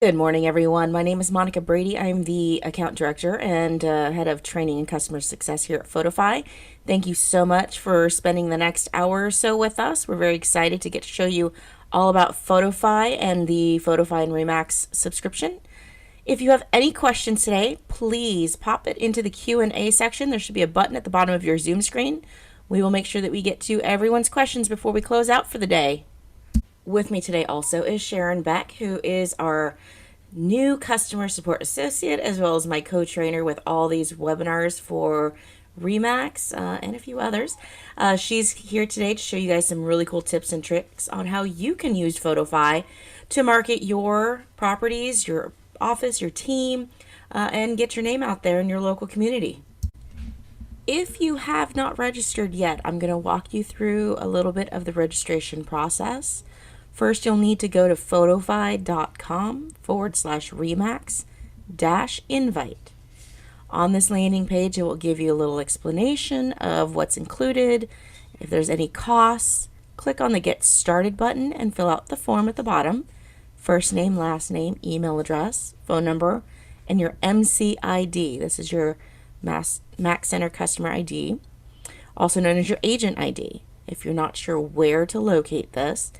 Good morning, everyone. My name is Monica Brady. I'm the account director and head of training and customer success here at Photofy. Thank you so much for spending the next hour or so with us. We're very excited to get to show you all about Photofy and the Photofy and Remax subscription. If you have any questions today, please pop it into the Q&A section. There should be a button at the bottom of your Zoom screen. We will make sure that we get to everyone's questions before we close out for the day. With me today also is Sharon Beck, who is our new customer support associate, as well as my co-trainer with all these webinars for Remax and a few others. She's here today to show you guys some really cool tips and tricks on how you can use Photofy to market your properties, your office, your team, and get your name out there in your local community. If you have not registered yet, I'm going to walk you through a little bit of the registration process. First, you'll need to go to photofy.com/remax-invite. On this landing page, it will give you a little explanation of what's included. If there's any costs, click on the Get Started button and fill out the form at the bottom. First name, last name, email address, phone number, and your MCID. This is your Max Center Customer ID, also known as your agent ID. If you're not sure where to locate this,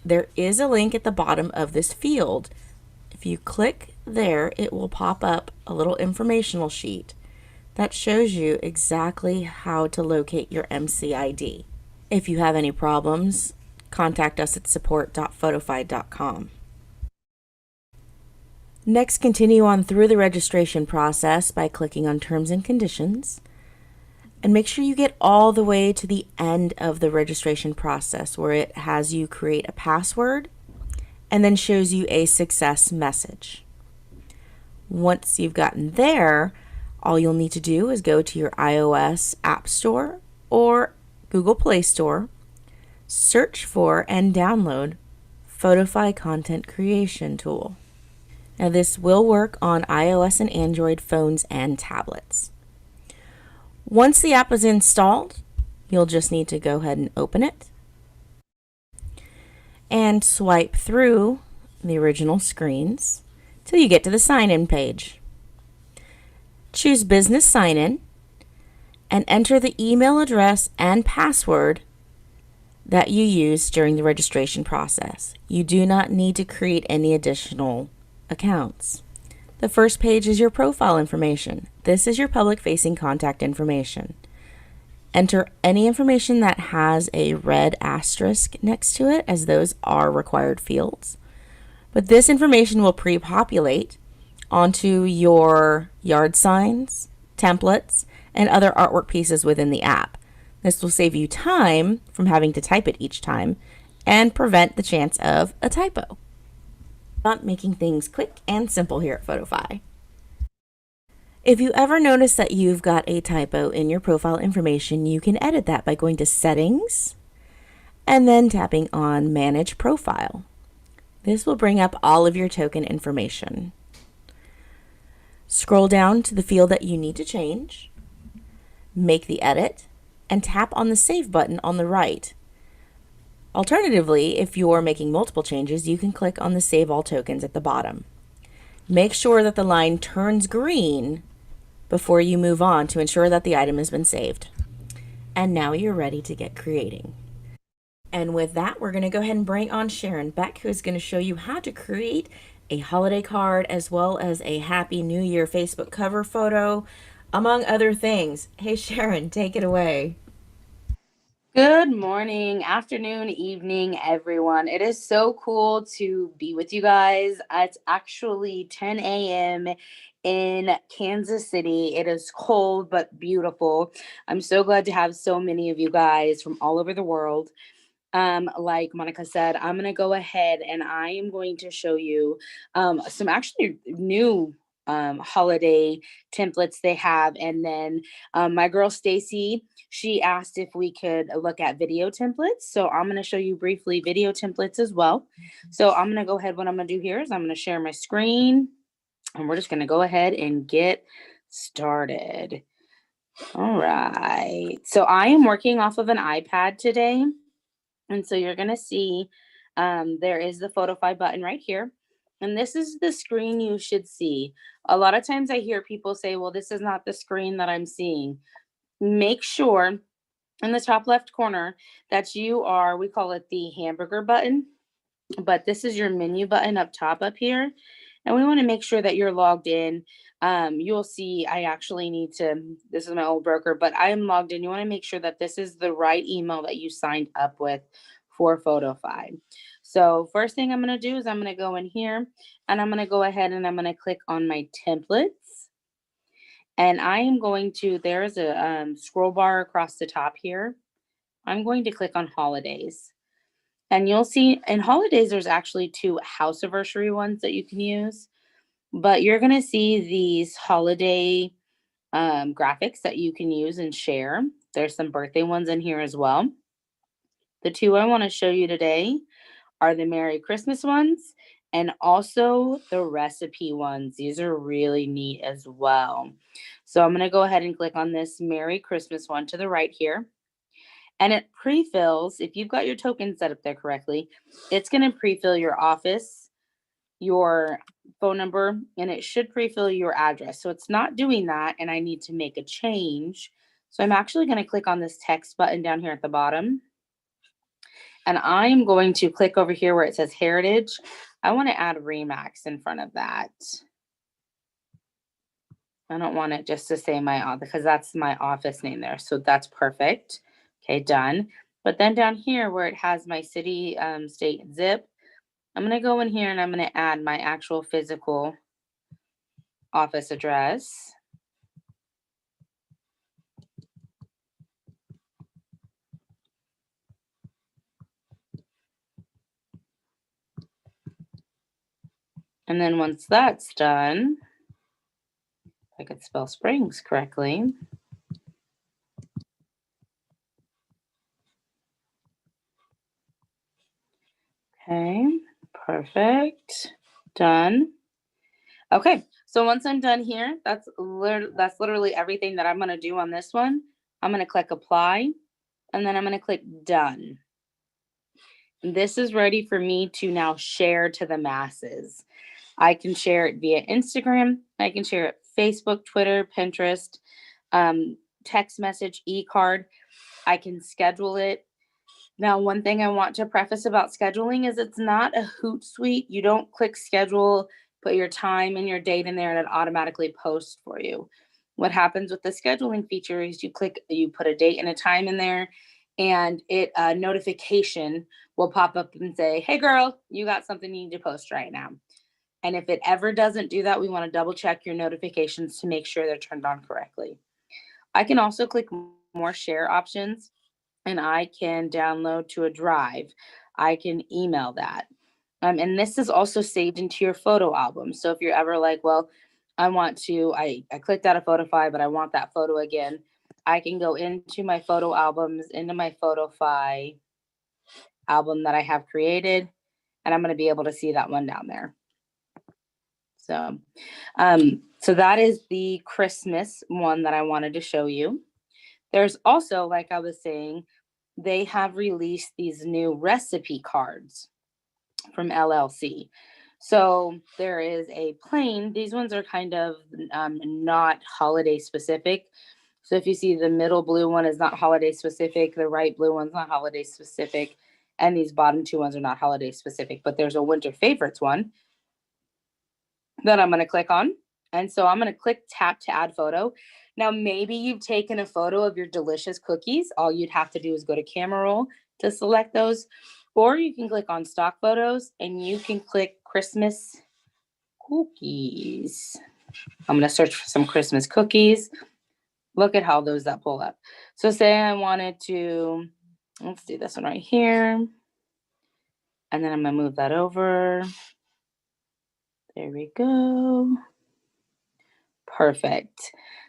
there is a link at the bottom of this field. If you click there, it will pop up a little informational sheet that shows you exactly how to locate your MCID. If you have any problems, contact us at support.photofy.com. Next, continue on through the registration process by clicking on Terms and Conditions. And make sure you get all the way to the end of the registration process where it has you create a password and then shows you a success message. Once you've gotten there, all you'll need to do is go to your iOS App Store or Google Play Store, search for and download Photofy Content Creation Tool. Now this will work on iOS and Android phones and tablets. Once the app is installed, you'll just need to go ahead and open it and swipe through the original screens till you get to the sign-in page. Choose Business Sign-In and enter the email address and password that you used during the registration process. You do not need to create any additional accounts. The first page is your profile information. This is your public-facing contact information. Enter any information that has a red asterisk next to it, as those are required fields. But this information will pre-populate onto your yard signs, templates, and other artwork pieces within the app. This will save you time from having to type it each time and prevent the chance of a typo. Making things quick and simple here at Photofy. If you ever notice that you've got a typo in your profile information, you can edit that by going to Settings and then tapping on Manage Profile. This will bring up all of your token information. Scroll down to the field that you need to change, make the edit, and tap on the Save button on the right. Alternatively, if you're making multiple changes, you can click on the Save All Tokens at the bottom. Make sure that the line turns green before you move on to ensure that the item has been saved. And now you're ready to get creating. And with that, we're going to go ahead and bring on Sharon Beck, who is going to show you how to create a holiday card as well as a Happy New Year Facebook cover photo, among other things. Hey Sharon, take it away. Good morning, afternoon, evening, everyone. It is so cool to be with you guys. It's actually 10 a.m. in Kansas City. It is cold but beautiful. I'm so glad to have so many of you guys from all over the world. Like Monica said, I'm going to go ahead and I am going to show you some actually new holiday templates they have. And then my girl Stacy, she asked if we could look at video templates. So I'm going to show you briefly video templates as well. So I'm going to go ahead. What I'm going to do here is I'm going to share my screen and we're just going to go ahead and get started. All right. So I am working off of an iPad today. And so you're going to see there is the Photofy button right here. And this is the screen you should see. A lot of times I hear people say, well, this is not the screen that I'm seeing. Make sure in the top left corner that you are, we call it the hamburger button, but this is your menu button up top up here. And we want to make sure that you're logged in. You'll see I actually need to, this is my old broker, but I am logged in. You want to make sure that this is the right email that you signed up with for Photofy. So first thing I'm going to do is I'm going to go in here and I'm going to go ahead and I'm going to click on my templates. And I am going to, there's a scroll bar across the top here. I'm going to click on holidays. And you'll see in holidays, there's actually 2 house anniversary ones that you can use. But you're going to see these holiday graphics that you can use and share. There's some birthday ones in here as well. The 2 I want to show you today are the Merry Christmas ones and also the recipe ones. These are really neat as well. So I'm going to go ahead and click on this Merry Christmas one to the right here. And it pre-fills, if you've got your token set up there correctly, it's going to pre-fill your office, your phone number, and it should pre-fill your address. So it's not doing that, and I need to make a change. So I'm actually going to click on this text button down here at the bottom. And I'm going to click over here where it says Heritage. I want to add Remax in front of that. I don't want it just to say my office because that's my office name there. So that's perfect. Okay, done. But then down here where it has my city, state, zip, I'm going to go in here and I'm going to add my actual physical office address. And then once that's done, if I could spell Springs correctly. Okay, perfect. Done. Okay, so once I'm done here, that's literally everything that I'm going to do on this one. I'm going to click apply, and then I'm going to click done. This is ready for me to now share to the masses. I can share it via Instagram. I can share it Facebook, Twitter, Pinterest, text message, e-card. I can schedule it. Now, one thing I want to preface about scheduling is it's not a Hootsuite. You don't click schedule, put your time and your date in there, and it automatically posts for you. What happens with the scheduling feature is you put a date and a time in there, and a notification will pop up and say, hey, girl, you got something you need to post right now. And if it ever doesn't do that, we want to double check your notifications to make sure they're turned on correctly. I can also click more share options and I can download to a drive. I can email that. And this is also saved into your photo album. So if you're ever like, well, I clicked out a Photofy, but I want that photo again, I can go into my photo albums, into my Photofy album that I have created, and I'm going to be able to see that one down there. So that is the Christmas one that I wanted to show you. There's also, like I was saying, they have released these new recipe cards from LLC. So there is a plain, these ones are kind of not holiday specific. So if you see the middle blue one is not holiday specific, the right blue one's not holiday specific, and these bottom 2 ones are not holiday specific, but there's a winter favorites one that I'm going to click on. And so I'm going to click tap to add photo. Now, maybe you've taken a photo of your delicious cookies. All you'd have to do is go to camera roll to select those, or you can click on stock photos and you can click Christmas cookies. I'm going to search for some Christmas cookies. Look at how those that pull up. So say I wanted to, let's do this one right here. And then I'm going to move that over. There we go. Perfect.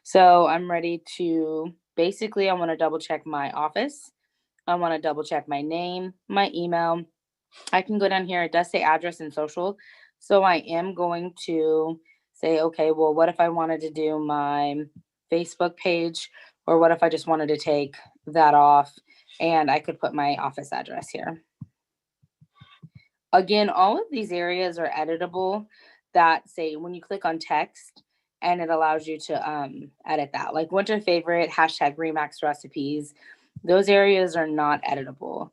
So I'm ready to, basically I want to double check my office. I want to double check my name, my email. I can go down here. It does say address and social. So I am going to say, okay, well, what if I wanted to do my Facebook page, or what if I just wanted to take that off and I could put my office address here. Again, all of these areas are editable that say when you click on text and it allows you to edit that. Like winter favorite, hashtag Remax recipes. Those areas are not editable.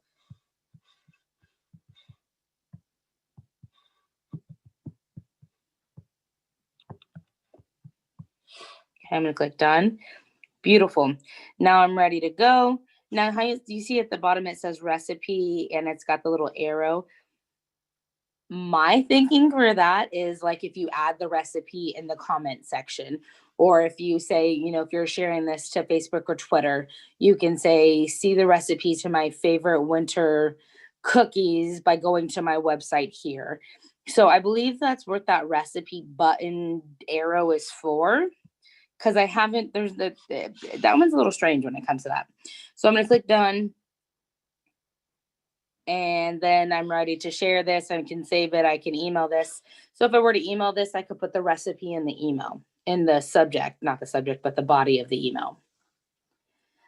Okay, I'm gonna click done. Beautiful. Now I'm ready to go. Now, do you see at the bottom it says recipe and it's got the little arrow? My thinking for that is like if you add the recipe in the comment section, or if you say, if you're sharing this to Facebook or Twitter, you can say, see the recipe to my favorite winter cookies by going to my website here. So I believe that's what that recipe button arrow is for. Because I haven't, that one's a little strange when it comes to that. So I'm going to click done. And then I'm ready to share this. I can save it. I can email this. So if I were to email this, I could put the recipe in the email, in the subject, not the subject, but the body of the email.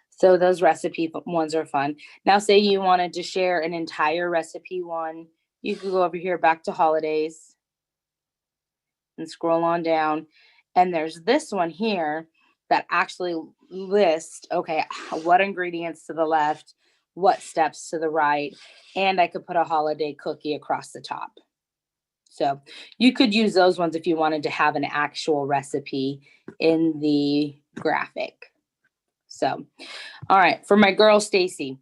So those recipe ones are fun. Now, say you wanted to share an entire recipe one, you could go over here back to holidays and scroll on down. And there's this one here that actually lists, okay, what ingredients to the left, what steps to the right, and I could put a holiday cookie across the top. So you could use those ones if you wanted to have an actual recipe in the graphic. So, all right, for my girl Stacy,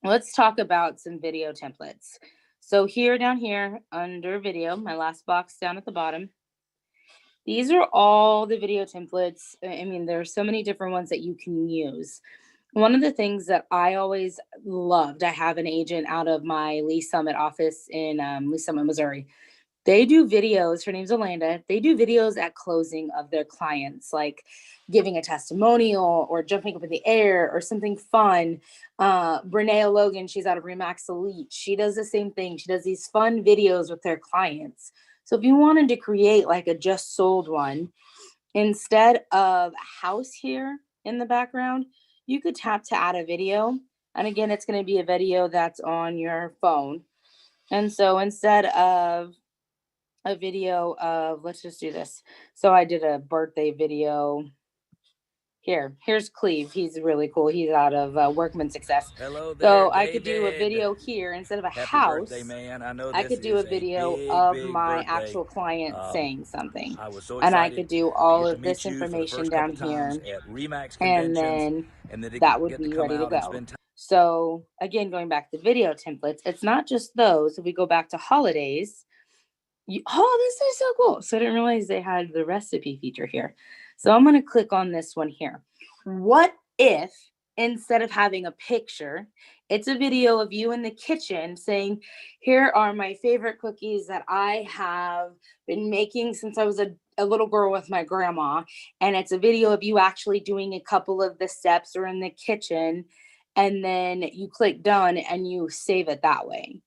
let's talk about some video templates. So here, down here under video, my last box down at the bottom, these are all the video templates. I mean, there are so many different ones that you can use. One of the things that I always loved, I have an agent out of my Lee Summit office in Lee Summit, Missouri. They do videos. Her name's Alanda. They do videos at closing of their clients, like giving a testimonial or jumping up in the air or something fun. Brene Logan, she's out of Remax Elite. She does the same thing. She does these fun videos with their clients. So if you wanted to create like a just sold one, instead of a house here in the background, you could tap to add a video. And again, it's going to be a video that's on your phone. And so instead of a video of, let's just do this. So I did a birthday video. Here's Cleve. He's really cool. He's out of Workman Success. Hello there, So I could do a David. video here instead of a Happy birthday, house. man. I know I this could do a is a video big, of big my birthday. actual client saying something. I was so And I excited could do to all get to of this meet you for the information first couple down times here. at Remax And conventions, then and then to that would get to be come ready to out and go. spend time. So again, going back to video templates, it's not just those. If we go back to holidays, this is so cool. So I didn't realize they had the recipe feature here. So I'm going to click on this one here. What if instead of having a picture, it's a video of you in the kitchen saying, here are my favorite cookies that I have been making since I was a little girl with my grandma. And it's a video of you actually doing a couple of the steps or in the kitchen. And then you click done and you save it that way.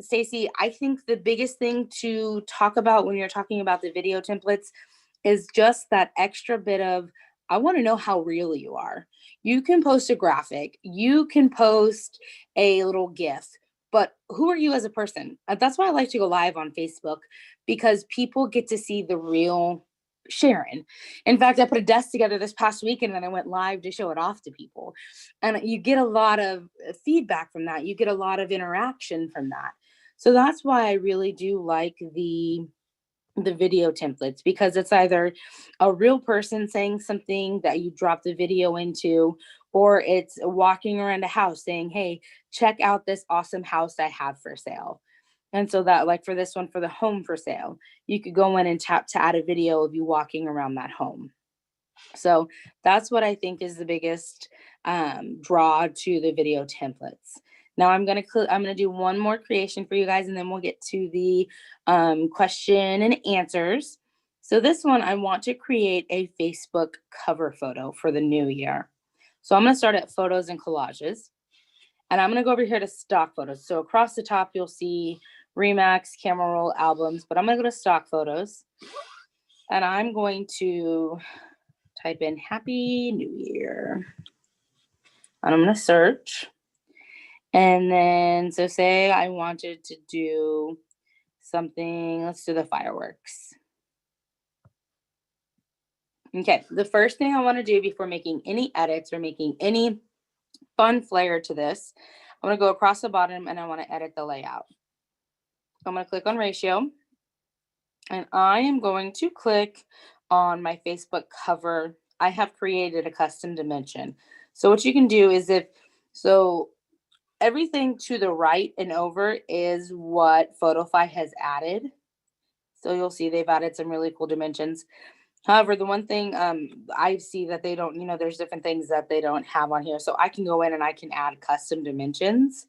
Stacey, I think the biggest thing to talk about when you're talking about the video templates is just that extra bit of, I want to know how real you are. You can post a graphic, you can post a little GIF, but who are you as a person? That's why I like to go live on Facebook, because people get to see the real Sharon. In fact, I put a desk together this past weekend and I went live to show it off to people. And you get a lot of feedback from that. You get a lot of interaction from that. So that's why I really do like the video templates, because it's either a real person saying something that you drop the video into, or it's walking around a house saying, hey, check out this awesome house I have for sale. And so that, like for this one, for the home for sale, you could go in and tap to add a video of you walking around that home. So that's what I think is the biggest draw to the video templates. Now I'm gonna do one more creation for you guys, and then we'll get to the question and answers. So this one, I want to create a Facebook cover photo for the new year. So I'm gonna start at photos and collages, and I'm gonna go over here to stock photos. So across the top, you'll see Remax, camera roll, albums, but I'm gonna go to stock photos, and I'm going to type in Happy New Year. And I'm going to search. And then, so say I wanted to do something, let's do the fireworks. Okay, the first thing I want to do before making any edits or making any fun flair to this, I'm going to go across the bottom and I want to edit the layout. I'm going to click on ratio and I am going to click on my Facebook cover. I have created a custom dimension. So what you can do is everything to the right and over is what Photofy has added. So you'll see they've added some really cool dimensions. However, the one thing I see that they don't, there's different things that they don't have on here. So I can go in and I can add custom dimensions.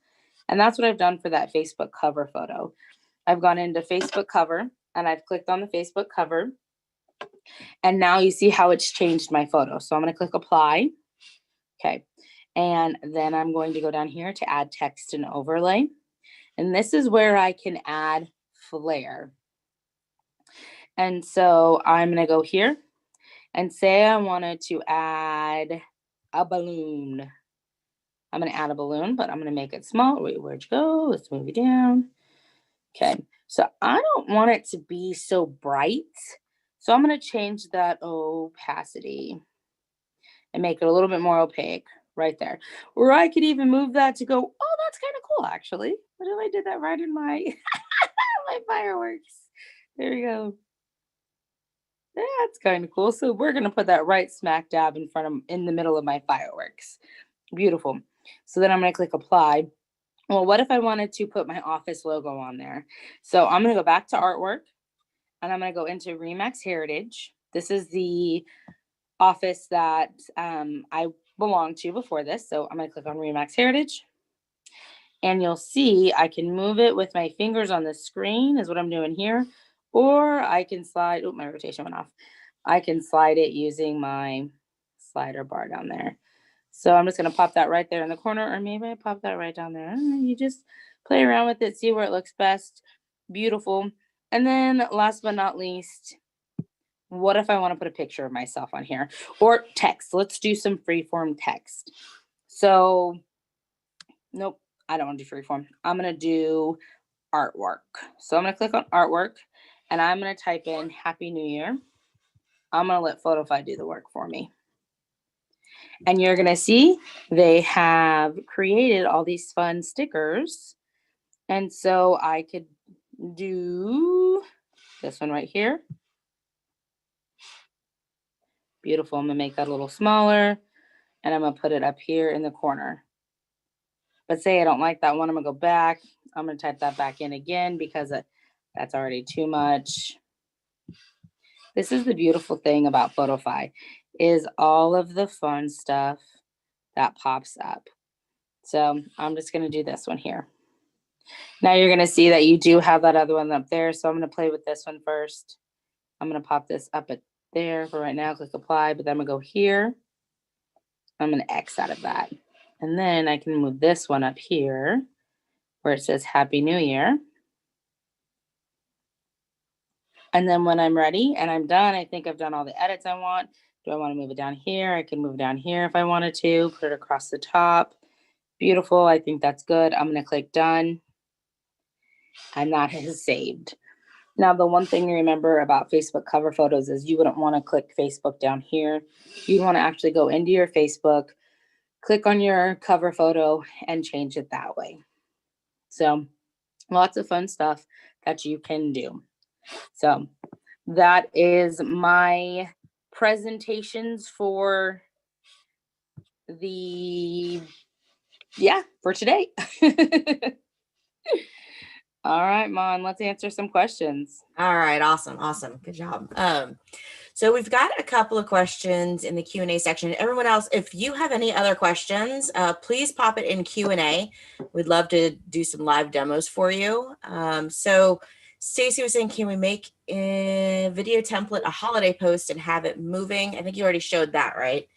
And that's what I've done for that Facebook cover photo. I've gone into Facebook cover and I've clicked on the Facebook cover. And now you see how it's changed my photo. So I'm going to click apply. Okay. And then I'm going to go down here to add text and overlay. And this is where I can add flair. And so I'm going to go here and say I wanted to add a balloon. I'm going to add a balloon, but I'm going to make it small. Wait, where'd you go? Let's move it down. Okay. So I don't want it to be so bright. So I'm going to change that opacity and make it a little bit more opaque right there. Or I could even move that to go, oh, that's kind of cool, actually. What if I did that right in my, my fireworks? There we go. That's kind of cool. So we're going to put that right smack dab in the middle of my fireworks. Beautiful. So then I'm going to click apply. Well, what if I wanted to put my office logo on there? So I'm going to go back to artwork and I'm going to go into Remax Heritage. This is the office that I belonged to before this. So I'm going to click on Remax Heritage. And you'll see I can move it with my fingers on the screen is what I'm doing here. Or I can slide, oh, my rotation went off. I can slide it using my slider bar down there. So I'm just going to pop that right there in the corner, or maybe I pop that right down there. You just play around with it, see where it looks best. Beautiful. And then last but not least, what if I want to put a picture of myself on here or text? Let's do some freeform text. So, nope, I don't want to do freeform. I'm going to do artwork. So I'm going to click on artwork and I'm going to type in Happy New Year. I'm going to let Photofy do the work for me. And you're going to see they have created all these fun stickers. And so I could do this one right here. Beautiful. I'm going to make that a little smaller and I'm going to put it up here in the corner. But say I don't like that one, I'm going to go back. I'm going to type that back in again because that's already too much. This is the beautiful thing about Photofy is all of the fun stuff that pops up. So I'm just going to do this one here. Now you're going to see that you do have that other one up there. So I'm going to play with this one first. I'm going to pop this up at there for right now. Click apply, but then I'm going to go here. I'm going to X out of that. And then I can move this one up here where it says Happy New Year. And then when I'm ready and I'm done, I think I've done all the edits I want. Do I want to move it down here? I can move it down here if I wanted to. Put it across the top. Beautiful. I think that's good. I'm going to click done. And that is saved. Now, the one thing to remember about Facebook cover photos is you wouldn't want to click Facebook down here. You'd want to actually go into your Facebook, click on your cover photo, and change it that way. So lots of fun stuff that you can do. So that is my presentations for for today. All right, Mon, let's answer some questions. All right, awesome. Good job. So we've got a couple of questions in the Q&A section. Everyone else, if you have any other questions, please pop it in Q&A. We'd love to do some live demos for you. So Stacy was saying, can we make a video template, a holiday post, and have it moving? I think you already showed that, right?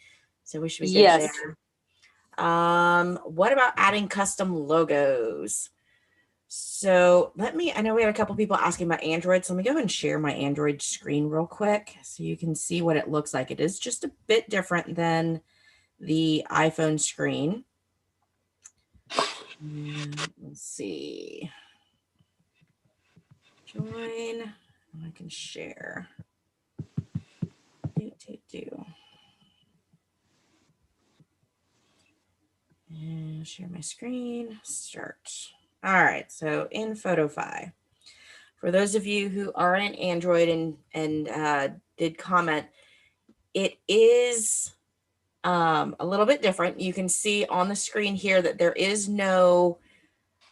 So we should be good there. What about adding custom logos? So I know we had a couple people asking about Android. So let me go and share my Android screen real quick so you can see what it looks like. It is just a bit different than the iPhone screen. And let's see. Join. I can share. And share my screen. Start. All right. So in Photofy, for those of you who are in Android and did comment, it is a little bit different. You can see on the screen here that there is no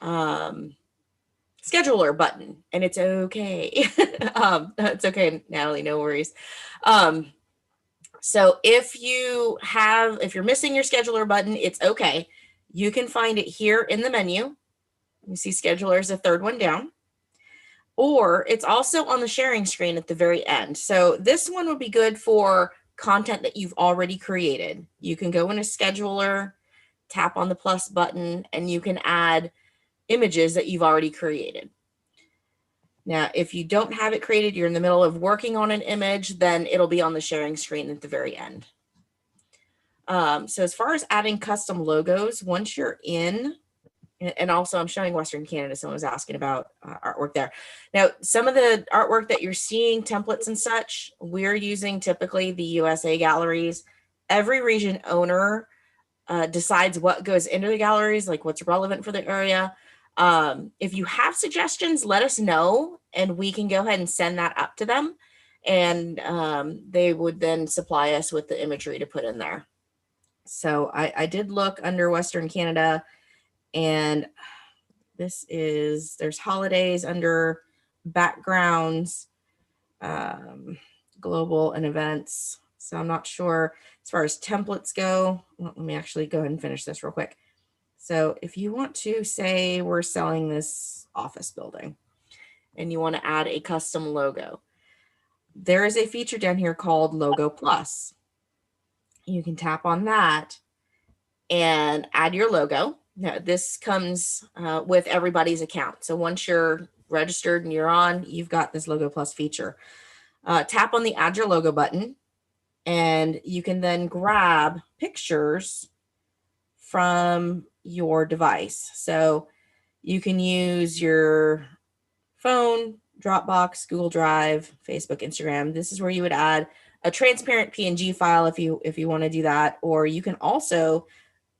scheduler button, and it's okay. It's okay, Natalie, no worries. So if you're missing your scheduler button, it's okay. You can find it here in the menu. You see scheduler is the third one down. Or it's also on the sharing screen at the very end. So this one would be good for content that you've already created. You can go in a scheduler, tap on the plus button, and you can add images that you've already created. Now, if you don't have it created, you're in the middle of working on an image, then it'll be on the sharing screen at the very end. So as far as adding custom logos, once you're in, and also I'm showing Western Canada, someone was asking about artwork there. Now, some of the artwork that you're seeing, templates and such, we're using typically the USA galleries. Every region owner decides what goes into the galleries, like what's relevant for the area. If you have suggestions, let us know, and we can go ahead and send that up to them. And they would then supply us with the imagery to put in there. So I did look under Western Canada, and there's holidays under backgrounds, global and events. So I'm not sure as far as templates go. Well, let me actually go ahead and finish this real quick. So if you want to say we're selling this office building and you want to add a custom logo, there is a feature down here called Logo Plus. You can tap on that and add your logo. Now, this comes with everybody's account. So once you're registered and you're on, you've got this Logo Plus feature. Tap on the Add Your Logo button, and you can then grab pictures from your device. So you can use your phone, Dropbox, Google Drive, Facebook, Instagram. This is where you would add a transparent PNG file if you want to do that, or you can also,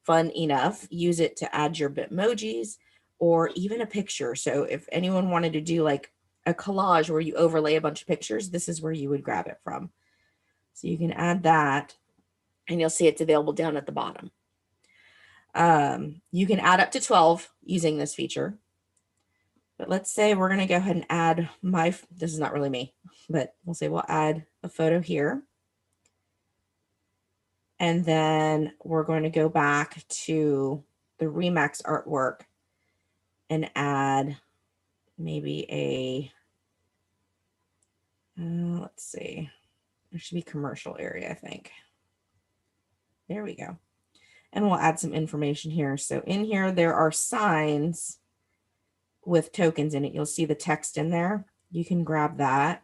fun enough, use it to add your Bitmojis or even a picture. So if anyone wanted to do like a collage where you overlay a bunch of pictures, this is where you would grab it from. So you can add that, and you'll see it's available down at the bottom. You can add up to 12 using this feature. But let's say we're going to go ahead and add this is not really me, but we'll say we'll add a photo here. And then we're going to go back to the Remax artwork and add maybe let's see, there should be commercial area, I think. There we go. And we'll add some information here. So in here, there are signs with tokens in it. You'll see the text in there. You can grab that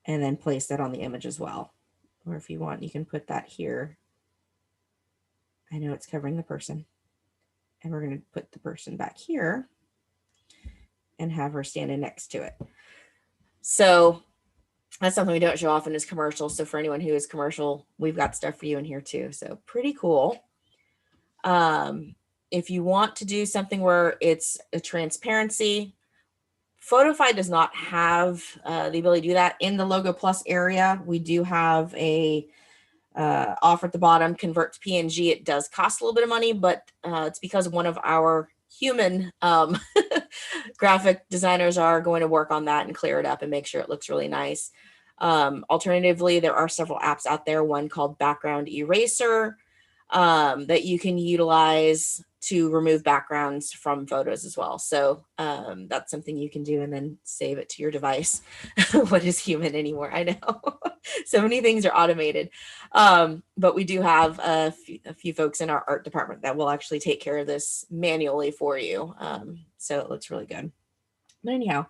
and then place that on the image as well. Or if you want, you can put that here. I know it's covering the person. And we're going to put the person back here and have her standing next to it. So that's something we don't show often is commercials. So for anyone who is commercial, we've got stuff for you in here too. So pretty cool. If you want to do something where it's a transparency, Photofy does not have the ability to do that. In the Logo Plus area, we do have a offer at the bottom, convert to PNG. It does cost a little bit of money, but it's because one of our human graphic designers are going to work on that and clear it up and make sure it looks really nice. Alternatively, there are several apps out there, one called Background Eraser that you can utilize to remove backgrounds from photos as well. So that's something you can do and then save it to your device. What is human anymore? I know. So many things are automated. But we do have a few folks in our art department that will actually take care of this manually for you. So it looks really good. But anyhow,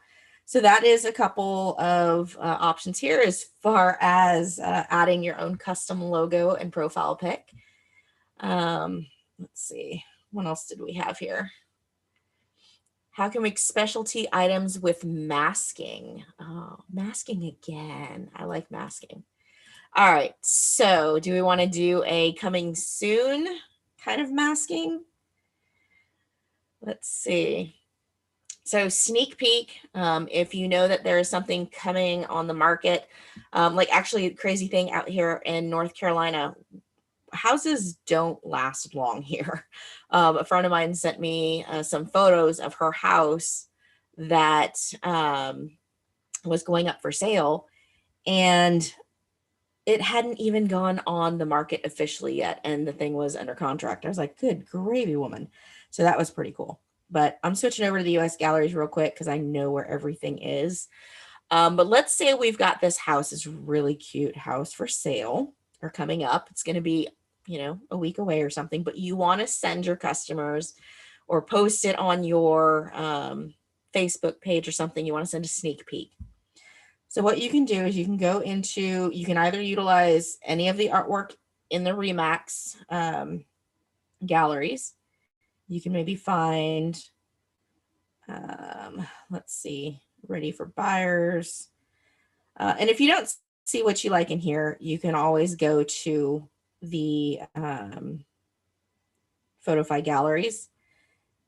so that is a couple of options here as far as adding your own custom logo and profile pic. let's see, what else did we have here? How can we make specialty items with masking? Oh, masking again. I like masking. All right, so do we want to do a coming soon kind of masking? Let's see. So sneak peek, if you know that there is something coming on the market, like actually crazy thing out here in North Carolina, houses don't last long here. A friend of mine sent me some photos of her house that was going up for sale, and it hadn't even gone on the market officially yet, and the thing was under contract. I was like, good gravy, woman. So that was pretty cool. But I'm switching over to the US galleries real quick because I know where everything is. But let's say we've got this house, this really cute house for sale or coming up. It's going to be, a week away or something, but you want to send your customers or post it on your Facebook page or something. You want to send a sneak peek. So what you can do is you can either utilize any of the artwork in the Remax galleries. You can maybe find, let's see, ready for buyers. And if you don't see what you like in here, you can always go to the Photofy galleries,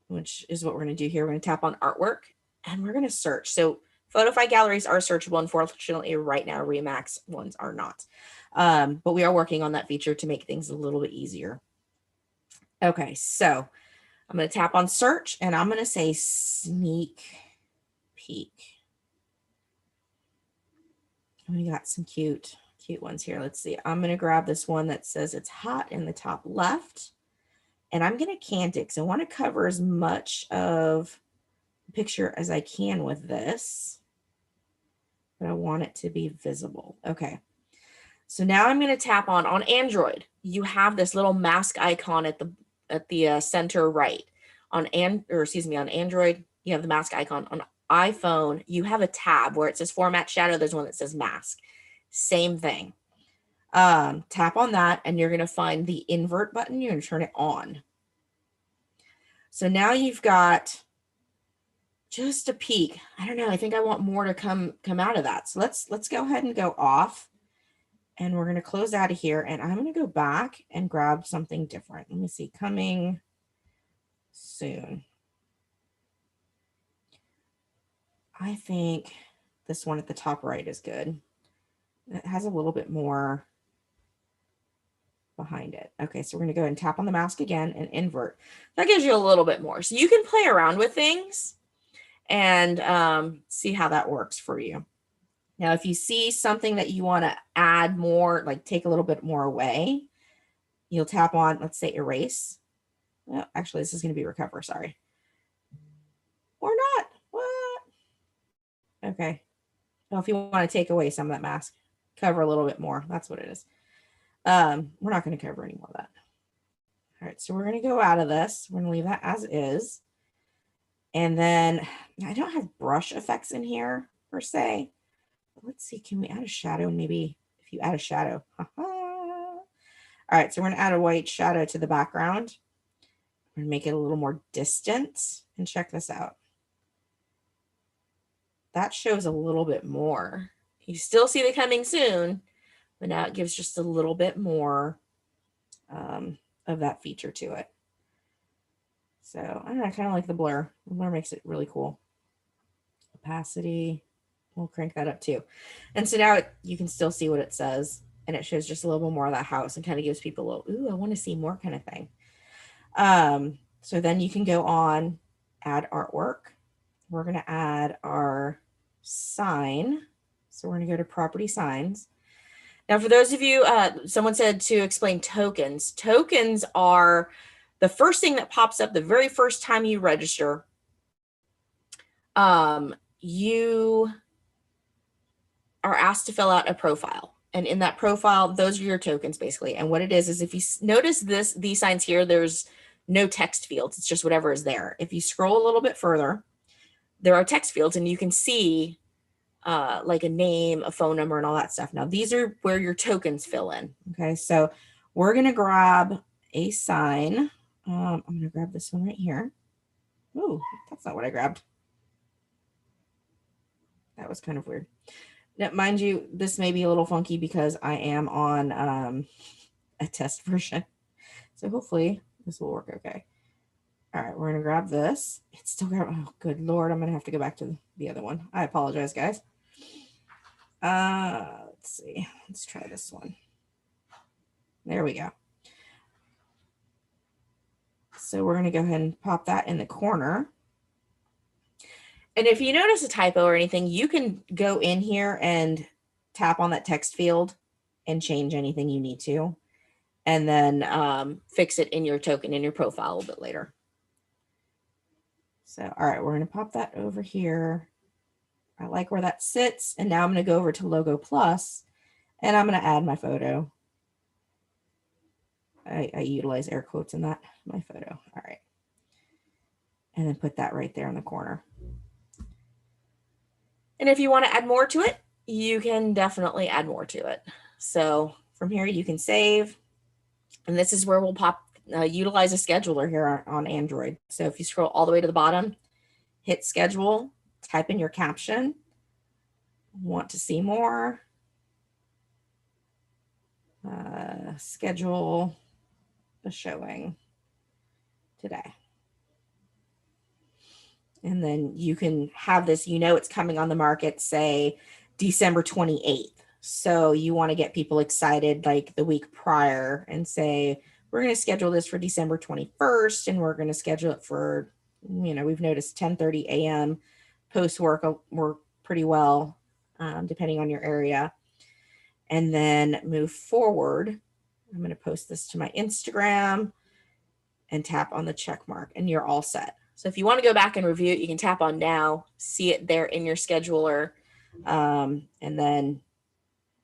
which is what we're going to do here. We're going to tap on artwork and we're going to search. So Photofy galleries are searchable. Unfortunately, right now, Remax ones are not. But we are working on that feature to make things a little bit easier. Okay, so I'm going to tap on search and I'm going to say sneak peek. We got some cute ones here. Let's see. I'm going to grab this one that says it's hot in the top left. And I'm going to cant it because I want to cover as much of the picture as I can with this. But I want it to be visible. Okay. So now I'm going to tap on Android. You have this little mask icon at the center right. On Android, you have the mask icon. On iPhone, you have a tab where it says format shadow. There's one that says mask. Same thing. Tap on that and you're going to find the invert button. You're going to turn it on. So now you've got just a peek. I don't know. I think I want more to come out of that. So let's go ahead and go off. And we're going to close out of here. And I'm going to go back and grab something different. Let me see. Coming soon. I think this one at the top right is good. It has a little bit more behind it. Okay, so we're going to go ahead and tap on the mask again and invert. That gives you a little bit more. So you can play around with things and see how that works for you. Now, if you see something that you want to add more, like take a little bit more away, you'll tap on, let's say, erase. Well, actually, this is going to be recover, sorry. Or not. What? Okay. Well, if you want to take away some of that mask, cover a little bit more. That's what it is. We're not going to cover any more of that. All right, so we're going to go out of this. We're going to leave that as is. And then I don't have brush effects in here per se. Let's see, can we add a shadow? Maybe if you add a shadow. All right, so we're gonna add a white shadow to the background. We're gonna make it a little more distant and check this out. That shows a little bit more. You still see the coming soon, but now it gives just a little bit more of that feature to it. So I don't know, I kind of like the blur. The blur makes it really cool. Opacity. We'll crank that up too. And so now you can still see what it says and it shows just a little bit more of that house and kind of gives people a little, ooh, I want to see more kind of thing. So then you can go on, add artwork. We're going to add our sign. So we're going to go to property signs. Now, for those of you, someone said to explain tokens. Tokens are the first thing that pops up the very first time you register. You are asked to fill out a profile. And in that profile, those are your tokens basically. And what it is if you notice these signs here, there's no text fields. It's just whatever is there. If you scroll a little bit further, there are text fields and you can see like a name, a phone number, and all that stuff. Now, these are where your tokens fill in. Okay, so we're going to grab a sign. I'm going to grab this one right here. Ooh, that's not what I grabbed. That was kind of weird. Now, mind you, this may be a little funky because I am on a test version. So hopefully this will work okay. All right, we're going to grab this. It's still grabbing. Oh, good Lord. I'm going to have to go back to the other one. I apologize, guys. Let's see. Let's try this one. There we go. So we're going to go ahead and pop that in the corner. And if you notice a typo or anything, you can go in here and tap on that text field and change anything you need to, and then fix it in your token, in your profile a little bit later. So, all right, we're going to pop that over here. I like where that sits. And now I'm going to go over to Logo Plus, and I'm going to add my photo. I utilize air quotes in that, my photo. All right. And then put that right there in the corner. And if you want to add more to it, you can definitely add more to it. So from here, you can save. And this is where we'll utilize a scheduler here on Android. So if you scroll all the way to the bottom, hit schedule, type in your caption, want to see more, schedule a showing today. And then you can have this, it's coming on the market, say December 28th. So you want to get people excited like the week prior and say, we're going to schedule this for December 21st, and we're going to schedule it for, we've noticed 10:30 a.m. post work pretty well, depending on your area. And then move forward. I'm going to post this to my Instagram and tap on the check mark, and you're all set. So if you want to go back and review it, you can tap on now, see it there in your scheduler, and then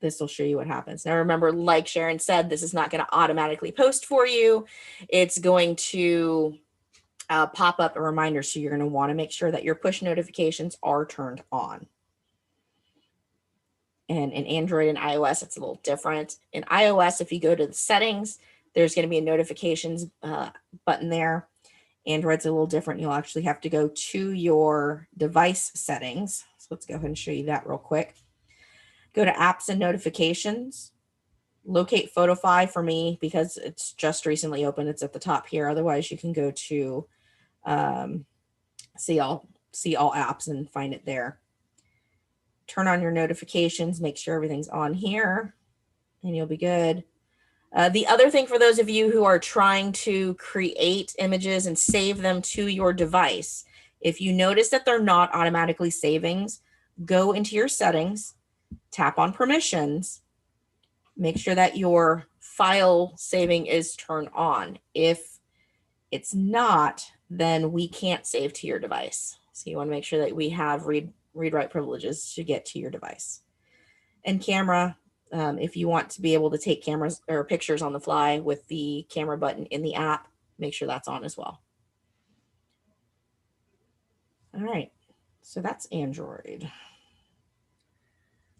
this will show you what happens. Now remember, like Sharon said, this is not going to automatically post for you. It's going to pop up a reminder, so you're going to want to make sure that your push notifications are turned on. And in Android and iOS, it's a little different. In iOS, if you go to the settings, there's going to be a notifications button there. Android's a little different. You'll actually have to go to your device settings. So let's go ahead and show you that real quick. Go to apps and notifications. Locate Photofy for me because it's just recently opened. It's at the top here. Otherwise, you can go to see all apps and find it there. Turn on your notifications. Make sure everything's on here, and you'll be good. The other thing for those of you who are trying to create images and save them to your device, if you notice that they're not automatically saving, go into your settings, tap on permissions, make sure that your file saving is turned on. If it's not, then we can't save to your device. So you want to make sure that we have read-write privileges to get to your device. And camera, if you want to be able to take cameras or pictures on the fly with the camera button in the app, make sure that's on as well. All right, so that's Android.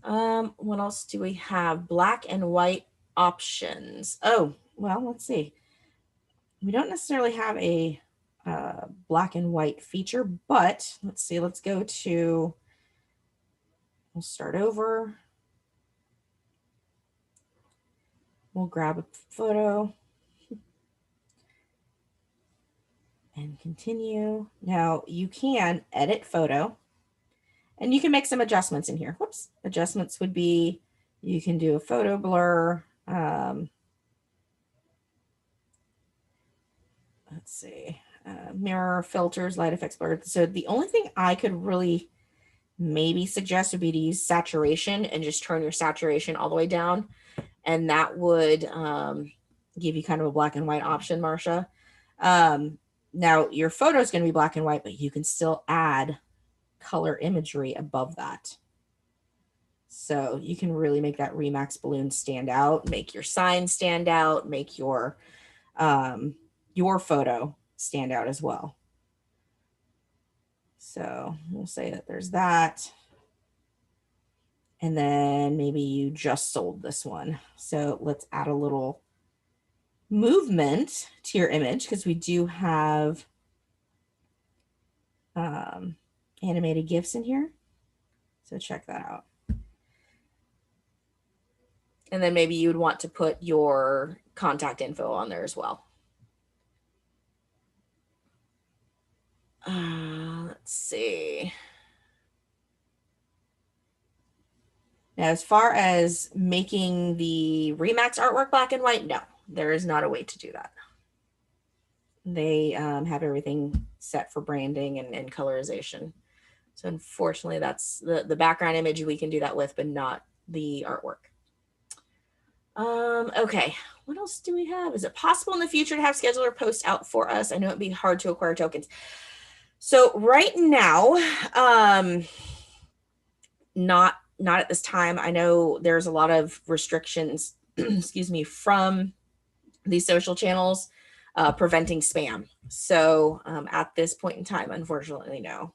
What else do we have? Black and white options. Oh, well, let's see. We don't necessarily have a black and white feature, but let's see. Let's go to, we'll start over. We'll grab a photo and continue. Now you can edit photo and you can make some adjustments in here. Whoops. Adjustments would be, you can do a photo blur. Let's see, mirror filters, light effects blur. So the only thing I could really maybe suggest would be to use saturation and just turn your saturation all the way down. And that would give you kind of a black and white option, Marcia. Now your photo is going to be black and white, but you can still add color imagery above that. So you can really make that Remax balloon stand out, make your sign stand out, make your photo stand out as well. So we'll say that there's that. And then maybe you just sold this one. So let's add a little movement to your image, because we do have animated GIFs in here. So check that out. And then maybe you would want to put your contact info on there as well. Let's see. Now, as far as making the Remax artwork black and white, no, there is not a way to do that. They have everything set for branding and colorization. So unfortunately, that's the background image we can do that with, but not the artwork. Okay, what else do we have? Is it possible in the future to have scheduler post out for us? I know it'd be hard to acquire tokens. So right now, not at this time. I know there's a lot of restrictions, excuse me, from these social channels preventing spam. So at this point in time, unfortunately, no.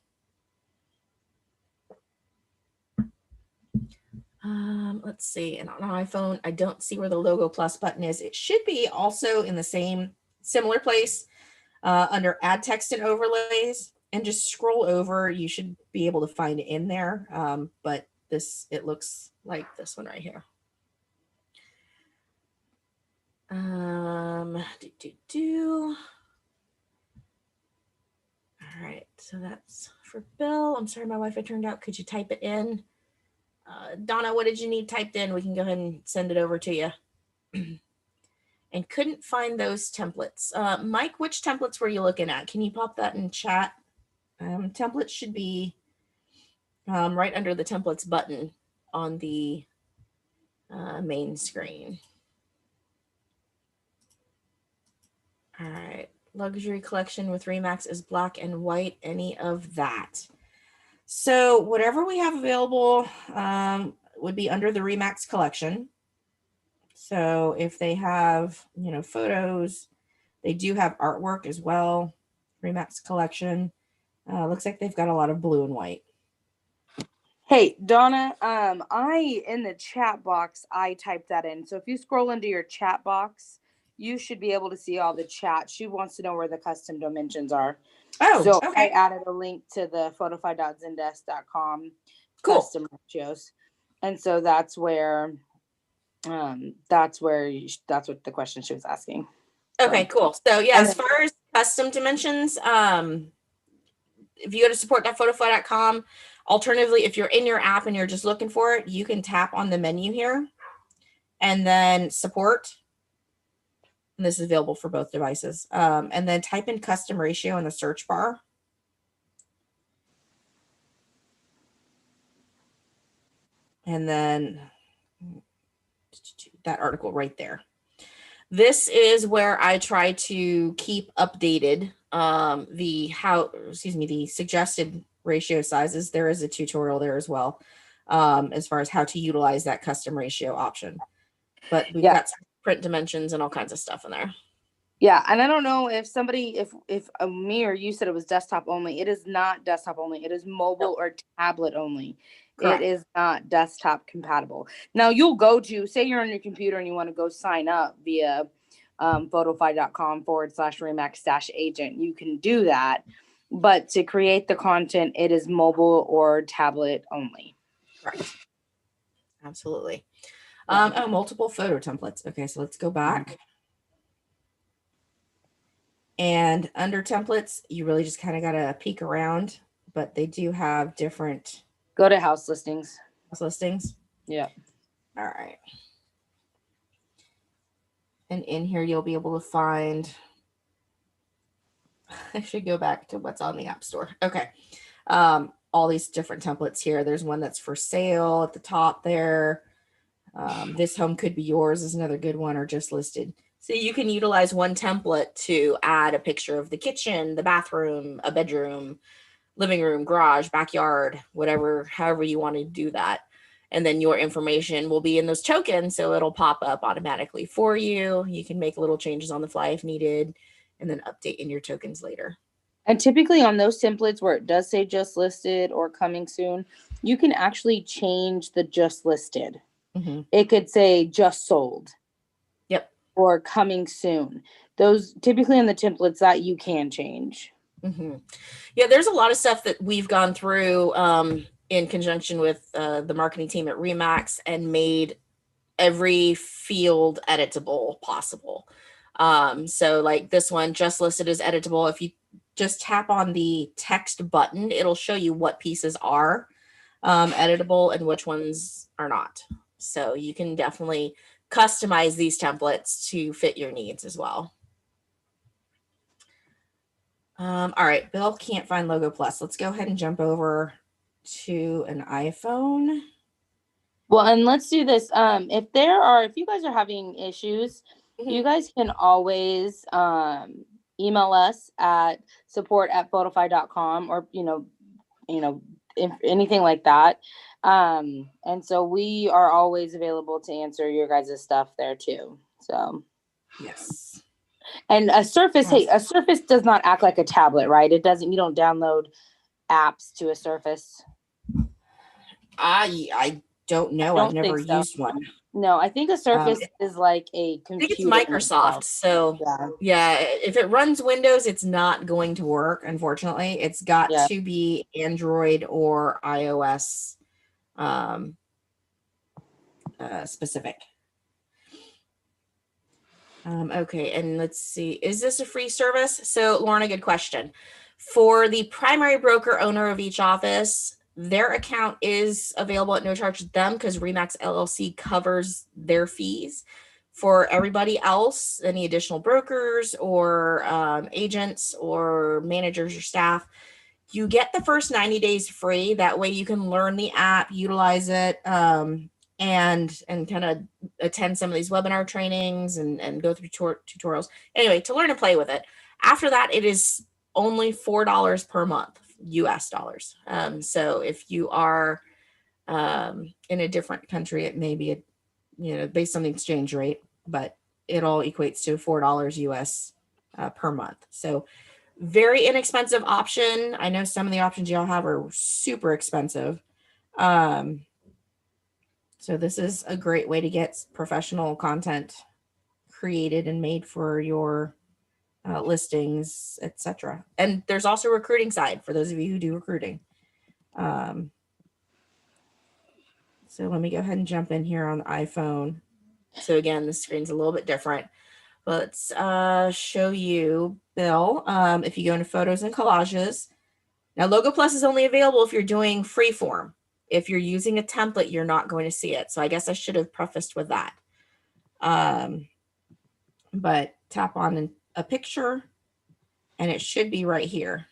Let's see, and on an iPhone, I don't see where the logo plus button is. It should be also in the same similar place under add text and overlays, and just scroll over. You should be able to find it in there. But it looks like this one right here. All right, so that's for Bill. I'm sorry, my Wi-Fi turned out. Could you type it in? Donna, what did you need typed in? We can go ahead and send it over to you. And couldn't find those templates. Mike, which templates were you looking at? Can you pop that in chat? Templates should be right under the templates button on the main screen. All right, luxury collection with Remax is black and white, any of that. So whatever we have available would be under the Remax collection. So if they have, photos, they do have artwork as well. Remax collection. Looks like they've got a lot of blue and white. Hey, Donna, in the chat box, I typed that in. So if you scroll into your chat box, you should be able to see all the chat. She wants to know where the custom dimensions are. Oh, so okay. I added a link to the photofy.zendesk.com cool. custom ratios. And so that's where that's what the question she was asking. Okay, cool. So yeah, as far as custom dimensions, if you go to support.photofy.com, alternatively, if you're in your app and you're just looking for it, you can tap on the menu here and then support. And this is available for both devices. And then type in custom ratio in the search bar. And then that article right there. This is where I try to keep updated the suggested ratio sizes. There is a tutorial there as well, as far as how to utilize that custom ratio option. But we've got some print dimensions and all kinds of stuff in there. Yeah, and I don't know if somebody, if me or you said it was desktop only. It is not desktop only. It is mobile or tablet only. Correct. It is not desktop compatible. Now you'll go to, say you're on your computer and you want to go sign up via photofy.com/Remax-agent. You can do that, but to create the content, it is mobile or tablet only. Right. Absolutely. Multiple photo templates. Okay, so let's go back. And under templates, you really just kind of got to peek around, but they do have different. Go to house listings. House listings? Yeah. All right. And in here, you'll be able to find, I should go back to what's on the App Store. Okay. All these different templates here. There's one that's for sale at the top there. This home could be yours is another good one, or just listed. So you can utilize one template to add a picture of the kitchen, the bathroom, a bedroom, living room, garage, backyard, whatever, however you want to do that. And then your information will be in those tokens, so it'll pop up automatically for you. You can make little changes on the fly if needed, and then update in your tokens later. And typically on those templates where it does say just listed or coming soon, you can actually change the just listed. Mm-hmm. It could say just sold. Yep. or coming soon. Those typically in the templates that you can change. Mm-hmm. Yeah, there's a lot of stuff that we've gone through in conjunction with the marketing team at Remax and made every field editable possible. So like this one just listed as editable. If you just tap on the text button, it'll show you what pieces are editable and which ones are not. So you can definitely customize these templates to fit your needs as well. All right, Bill can't find Logo Plus. Let's go ahead and jump over to an iPhone. Well, and let's do this. If you guys are having issues, you guys can always email us at support@photofy.com, or if anything like that. And so we are always available to answer your guys' stuff there too. So yes. And a Surface, hey, a Surface does not act like a tablet, right? It doesn't. You don't download apps to a Surface. I don't know. I've never used one. No, I think a Surface is like a computer. I think it's Microsoft. So yeah, if it runs Windows, it's not going to work. Unfortunately, it's got to be Android or iOS specific. Okay, and let's see. Is this a free service? So, Lorna, good question. For the primary broker owner of each office, their account is available at no charge to them because Remax LLC covers their fees. For everybody else, any additional brokers or agents or managers or staff, you get the first 90 days free. That way you can learn the app, utilize it, and kind of attend some of these webinar trainings and go through tutorials. Anyway, to learn and play with it. After that, it is only $4 per month, US dollars. So if you are in a different country, it may be, based on the exchange rate, but it all equates to $4 US per month. So very inexpensive option. I know some of the options y'all have are super expensive. So this is a great way to get professional content created and made for your listings, etc. And there's also a recruiting side for those of you who do recruiting. So let me go ahead and jump in here on the iPhone. So again, the screen's a little bit different. Let's show you, Bill. If you go into Photos and Collages, now Logo Plus is only available if you're doing freeform. If you're using a template, you're not going to see it. So I guess I should have prefaced with that. But tap on a picture and it should be right here.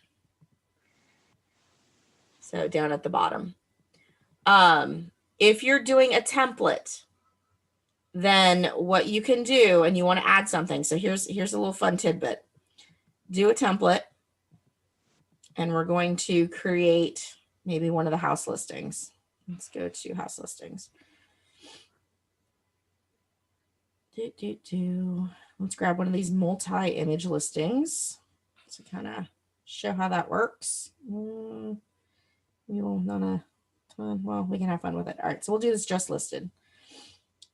So down at the bottom. If you're doing a template, then what you can do, and you want to add something. So here's a little fun tidbit. Do a template, and we're going to create maybe one of the house listings. Let's go to house listings. Let's grab one of these multi-image listings to kind of show how that works. We will not well, we can have fun with it. All right, so we'll do this just listed.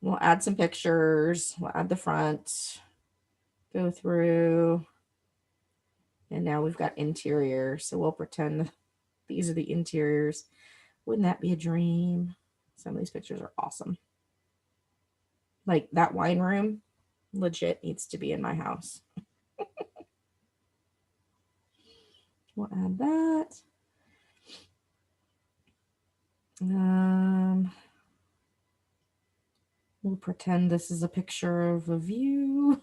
We'll add some pictures. We'll add the front, go through, and now we've got interior. So we'll pretend these are the interiors. Wouldn't that be a dream? Some of these pictures are awesome. Like that wine room, legit needs to be in my house. We'll add that. We'll pretend this is a picture of a view.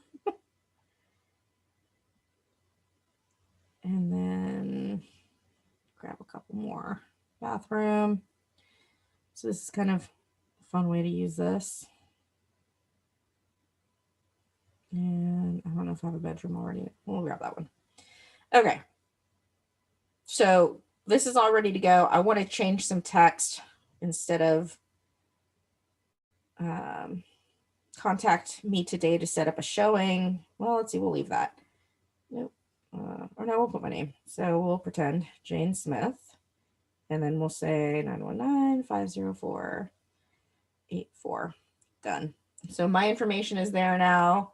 And then grab a couple more. Bathroom. So this is kind of a fun way to use this. And I don't know if I have a bedroom already. We'll grab that one. Okay. So this is all ready to go. I want to change some text instead of contact me today to set up a showing. Well, let's see. We'll leave that. Nope. Or no, we'll put my name. So we'll pretend Jane Smith. And then we'll say 919-504-84. Done. So my information is there now.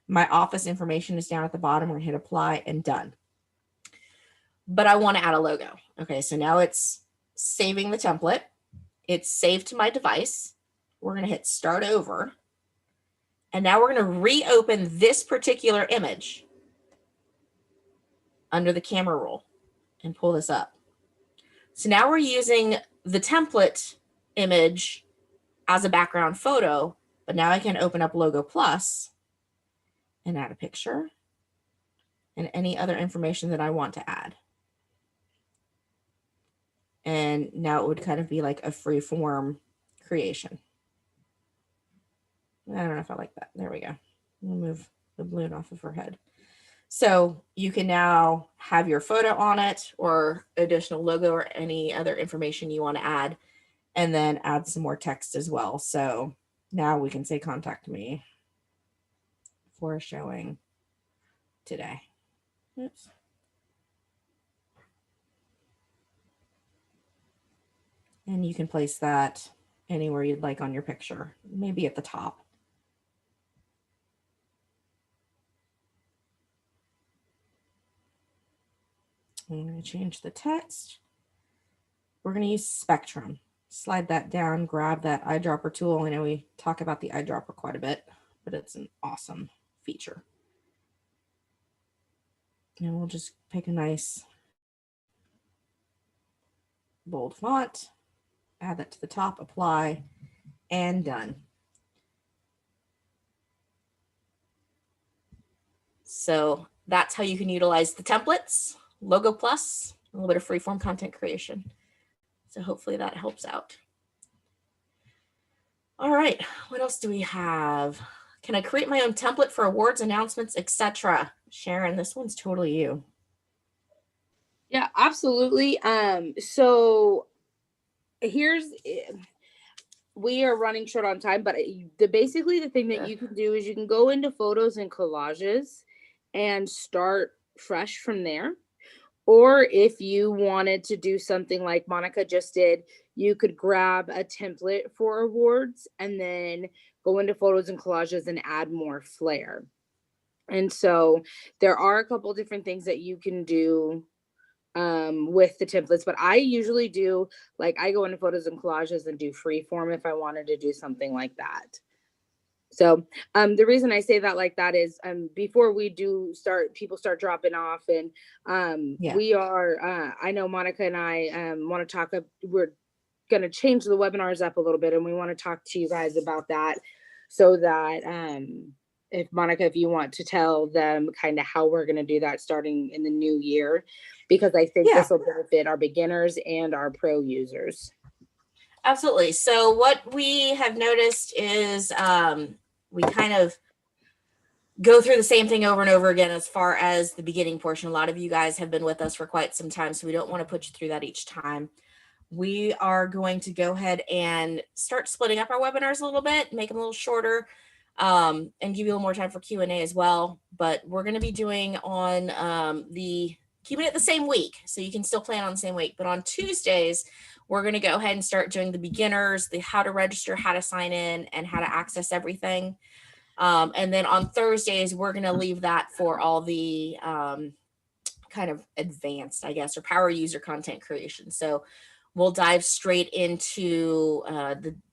My office information is down at the bottom. We're gonna hit apply and done. But I want to add a logo. Okay, so now it's saving the template. It's saved to my device. We're gonna hit start over. And now we're gonna reopen this particular image under the camera roll and pull this up. So now we're using the template image as a background photo, but now I can open up Logo Plus and add a picture and any other information that I want to add. And now it would kind of be like a free form creation. I don't know if I like that. There we go. We'll move the balloon off of her head. So you can now have your photo on it or additional logo or any other information you want to add, and then add some more text as well. So now we can say contact me for a showing today. Oops. And you can place that anywhere you'd like on your picture, maybe at the top. I'm going to change the text. We're going to use Spectrum. Slide that down, grab that eyedropper tool. I know we talk about the eyedropper quite a bit, but it's an awesome feature. And we'll just pick a nice bold font, add that to the top, apply, and done. So that's how you can utilize the templates, Logo Plus, a little bit of freeform content creation. So hopefully that helps out. All right, what else do we have? Can I create my own template for awards, announcements, etc.? Sharon, this one's totally you. Yeah, absolutely. So here's, we are running short on time, but basically the thing that you can do is you can go into photos and collages and start fresh from there. Or if you wanted to do something like Monica just did, you could grab a template for awards and then go into photos and collages and add more flair. And so there are a couple different things that you can do with the templates, but I usually do, like, I go into photos and collages and do freeform if I wanted to do something like that. So the reason I say that like that is before we do start, people start dropping off, and we are, I know Monica and I want to talk, we're going to change the webinars up a little bit, and we want to talk to you guys about that, so that if Monica, if you want to tell them kind of how we're going to do that starting in the new year, because I think this will benefit our beginners and our pro users. Absolutely. So what we have noticed is we kind of go through the same thing over and over again as far as the beginning portion. A lot of you guys have been with us for quite some time, so we don't want to put you through that each time. We are going to go ahead and start splitting up our webinars a little bit, make them a little shorter, and give you a little more time for Q&A as well. But we're going to be doing on keeping it the same week, so you can still plan on the same week. But on Tuesdays, we're going to go ahead and start doing the beginners, the how to register, how to sign in, and how to access everything. And then on Thursdays, we're going to leave that for all the kind of advanced, I guess, or power user content creation. So we'll dive straight into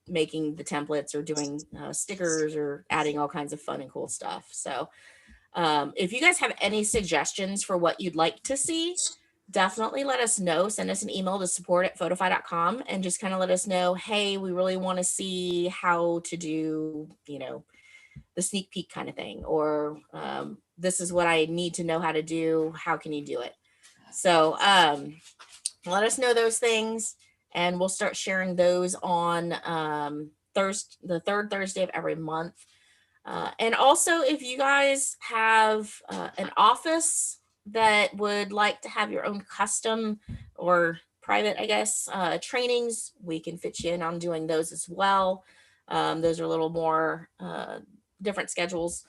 making the templates or doing stickers or adding all kinds of fun and cool stuff. So if you guys have any suggestions for what you'd like to see, definitely let us know. Send us an email to support@photofy.com and just kind of let us know, hey, we really want to see how to do, the sneak peek kind of thing, or this is what I need to know how to do. How can you do it? So let us know those things, and we'll start sharing those on the third Thursday of every month. And also, if you guys have an office that would like to have your own custom or private, I guess, trainings, we can fit you in on doing those as well. Those are a little more different schedules.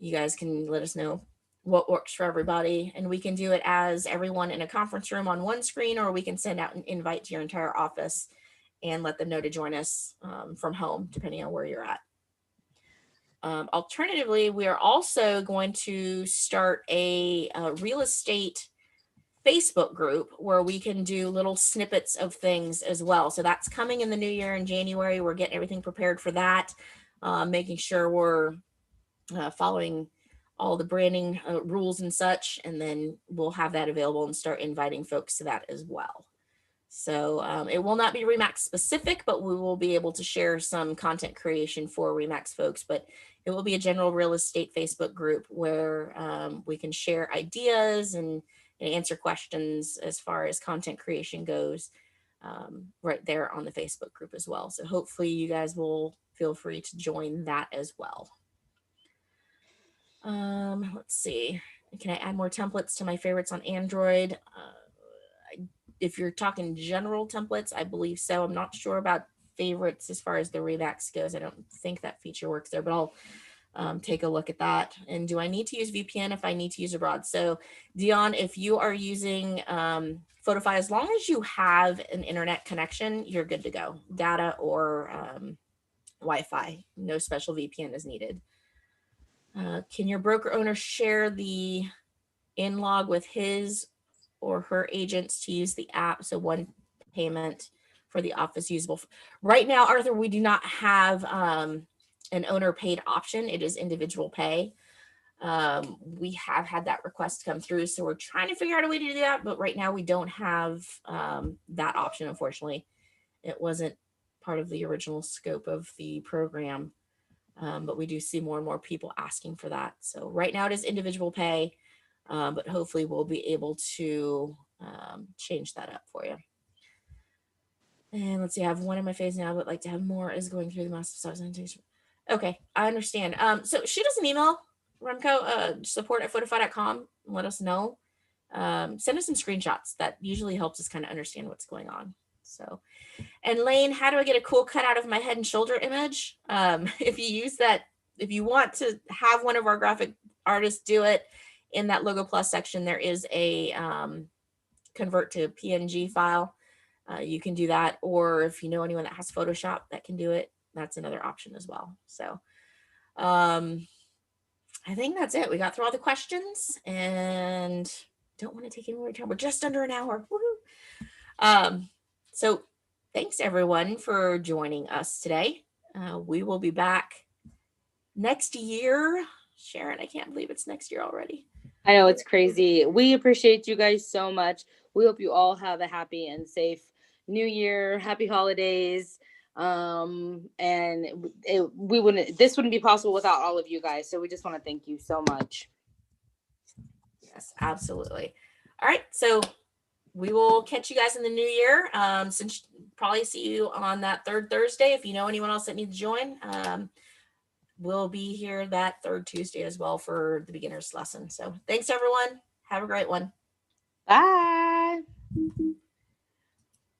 You guys can let us know what works for everybody, and we can do it as everyone in a conference room on one screen, or we can send out an invite to your entire office and let them know to join us from home, depending on where you're at. Alternatively, we are also going to start a real estate Facebook group where we can do little snippets of things as well. So that's coming in the new year in January. We're getting everything prepared for that, making sure we're following all the branding rules and such, and then we'll have that available and start inviting folks to that as well. So it will not be Remax specific, but we will be able to share some content creation for Remax folks. But it will be a general real estate Facebook group where we can share ideas and answer questions as far as content creation goes, right there on the Facebook group as well. So hopefully you guys will feel free to join that as well. Let's see. Can I add more templates to my favorites on Android? If you're talking general templates, I believe so. I'm not sure about favorites as far as the Remax goes. I don't think that feature works there, but I'll take a look at that. And do I need to use VPN if I need to use abroad? So Dion, if you are using Photofy, as long as you have an internet connection, you're good to go. Data or Wi-Fi, no special VPN is needed. Can your broker owner share the in-log with his or her agents to use the app? So one payment for the office usable. Right now, Arthur, we do not have an owner paid option. It is individual pay. We have had that request come through, so we're trying to figure out a way to do that. But right now, we don't have that option. Unfortunately, it wasn't part of the original scope of the program. But we do see more and more people asking for that. So right now it is individual pay, but hopefully we'll be able to change that up for you. And let's see, I have one in my face now, but like to have more is going through the master presentation. Okay, I understand. So shoot us an email, Remco, support@photofy.com, and let us know. Send us some screenshots. That usually helps us kind of understand what's going on. So, and Lane, how do I get a cool cutout of my head and shoulder image? If you use that, if you want to have one of our graphic artists do it, in that Logo Plus section, there is a convert to PNG file. You can do that. Or if you know anyone that has Photoshop that can do it, that's another option as well. So I think that's it. We got through all the questions and don't want to take any more time. We're just under an hour. Woohoo! So thanks everyone for joining us today. We will be back next year. Sharon, I can't believe it's next year already. I know, it's crazy. We appreciate you guys so much. We hope you all have a happy and safe new year, happy holidays. And this wouldn't be possible without all of you guys. So we just want to thank you so much. Yes, absolutely. All right. So we will catch you guys in the new year. Since probably see you on that third Thursday. If you know anyone else that needs to join, we'll be here that third Tuesday as well for the beginner's lesson. So thanks everyone. Have a great one. Bye.